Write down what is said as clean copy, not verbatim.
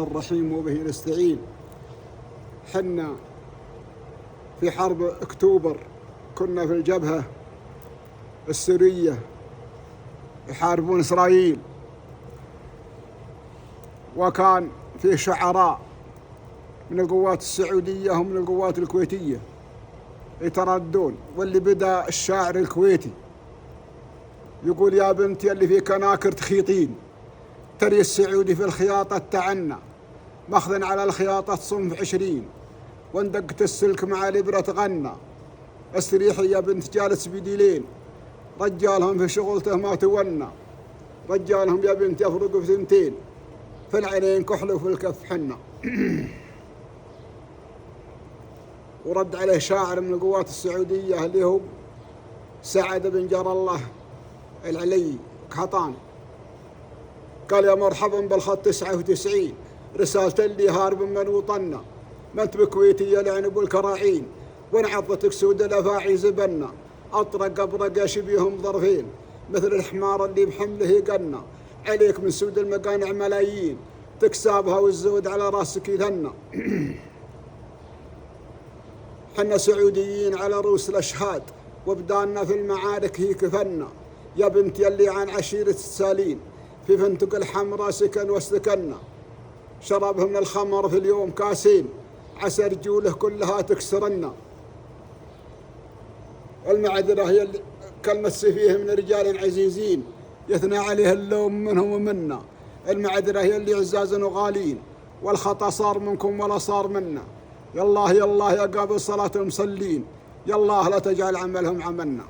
الرحيم وبه نستعين. حنا في حرب أكتوبر كنا في الجبهة السورية يحاربون إسرائيل، وكان فيه شعراء من القوات السعودية ومن القوات الكويتية يتردون، واللي بدأ الشاعر الكويتي يقول: يا بنتي اللي في كناكر تخيطين، تري السعودي في الخياطة تعنى، ماخذ على الخياطة صنف 20، واندقت السلك مع الإبرة غنى. استريحي يا بنت جالس بديلين، رجالهم في شغلته ما تونى، رجالهم يا بنت يفرقوا في 2، في العينين كحل وفي الكف حنة. ورد عليه شاعر من القوات السعودية اللي هو سعد بن جار الله العلي قحطاني، قال: يا مرحبا بالخط 99، رسالة اللي هارب من وطننا، ما انت بكويتية لعنب الكراعين، وانعضتك سود الافاعي زبنا، اطرق ابرق شبيهم ظرفين، مثل الحمار اللي بحمله يقنا، عليك من سود المقانع ملايين، تكسابها والزود على راسك يثنى. حنا سعوديين على رؤوس الاشهاد، وبدالنا في المعارك هي كفنا، يا بنت يلي عن عشيرة السالين، في فندق الحمراء سكن واستكنا، شربه من الخمر في اليوم كاسين، عسى رجوله كلها تكسرنا. والمعذرة هي اللي كلمة سفيه من رجال عزيزين، يثنى عليه اللوم منهم ومنا، المعذرة هي اللي عزاز وغالين، والخطأ صار منكم ولا صار منا. يالله يالله يا قابل صلاة المصلين، يالله لا تجعل عملهم عملنا.